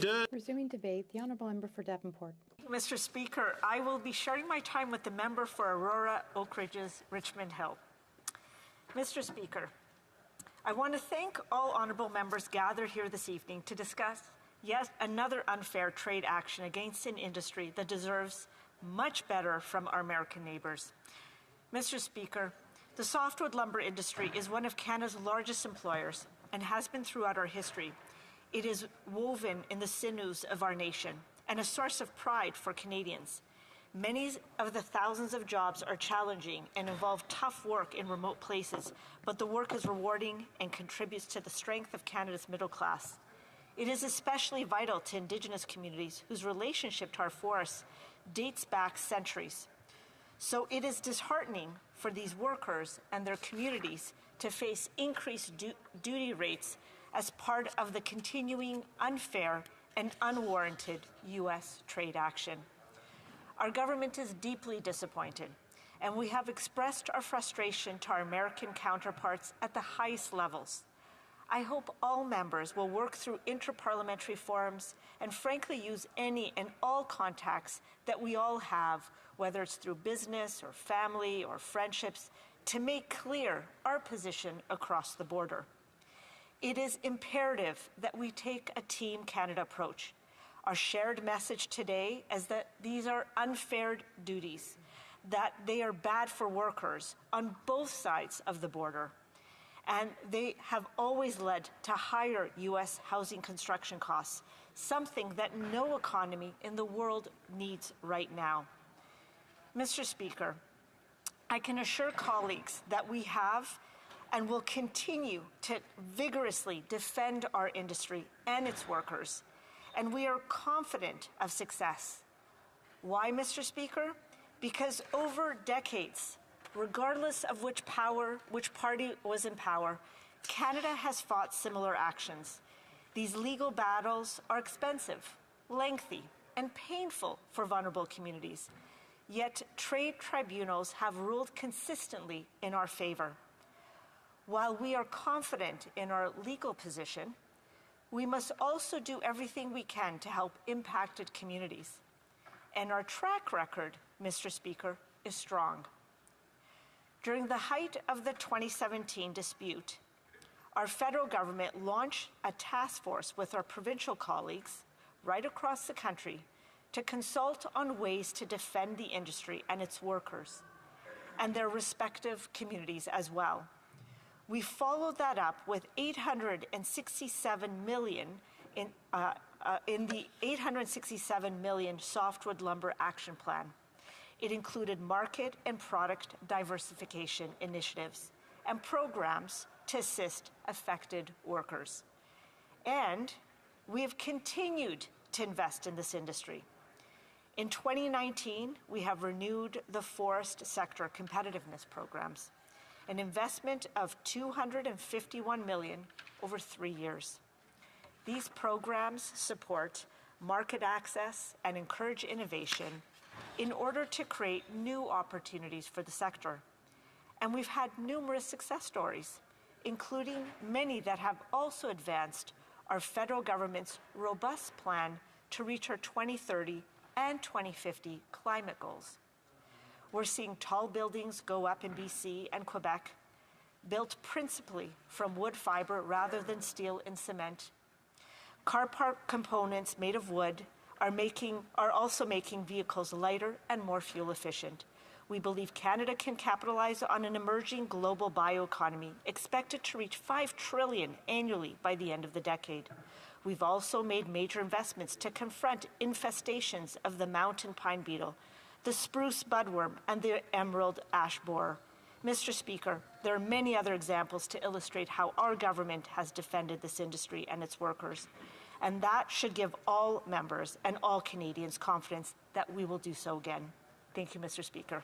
Order. Resuming debate, the Honourable Member for Devonport. Mr. Speaker, I will be sharing my time with the member for Aurora Oak Ridges, Richmond Hill. Mr. Speaker, I want to thank all honourable members gathered here this evening to discuss yet another unfair trade action against an industry that deserves much better from our American neighbours. Mr. Speaker, the softwood lumber industry is one of Canada's largest employers and has been throughout our history. It is woven in the sinews of our nation and a source of pride for Canadians. Many of the thousands of jobs are challenging and involve tough work in remote places, but the work is rewarding and contributes to the strength of Canada's middle class. It is especially vital to Indigenous communities whose relationship to our forests dates back centuries. So it is disheartening for these workers and their communities to face increased duty rates as part of the continuing unfair and unwarranted U.S. trade action. Our government is deeply disappointed, and we have expressed our frustration to our American counterparts at the highest levels. I hope all members will work through inter-parliamentary forums and frankly use any and all contacts that we all have, whether it's through business or family or friendships, to make clear our position across the border. It is imperative that we take a Team Canada approach. Our shared message today is that these are unfair duties, that they are bad for workers on both sides of the border, and they have always led to higher U.S. housing construction costs, something that no economy in the world needs right now. Mr. Speaker, I can assure colleagues that we have and will continue to vigorously defend our industry and its workers, and we are confident of success. Why, Mr. Speaker? Because over decades, regardless of which party was in power, Canada has fought similar actions. These legal battles are expensive, lengthy, and painful for vulnerable communities. Yet trade tribunals have ruled consistently in our favor. While we are confident in our legal position, we must also do everything we can to help impacted communities. And our track record, Mr. Speaker, is strong. During the height of the 2017 dispute, our federal government launched a task force with our provincial colleagues right across the country to consult on ways to defend the industry and its workers and their respective communities as well. We followed that up with $867 million in the $867 million Softwood Lumber Action Plan. It included market and product diversification initiatives and programs to assist affected workers. And we have continued to invest in this industry. In 2019, we have renewed the forest sector competitiveness programs, an investment of $251 million over 3 years. These programs support market access and encourage innovation in order to create new opportunities for the sector. And we've had numerous success stories, including many that have also advanced our federal government's robust plan to reach our 2030 and 2050 climate goals. We're seeing tall buildings go up in BC and Quebec, built principally from wood fiber rather than steel and cement. Car part components made of wood are also making vehicles lighter and more fuel efficient. We believe Canada can capitalize on an emerging global bioeconomy expected to reach $5 trillion annually by the end of the decade. We've also made major investments to confront infestations of the mountain pine beetle, the spruce budworm, and the emerald ash borer. Mr. Speaker, there are many other examples to illustrate how our government has defended this industry and its workers, and that should give all members and all Canadians confidence that we will do so again. Thank you, Mr. Speaker.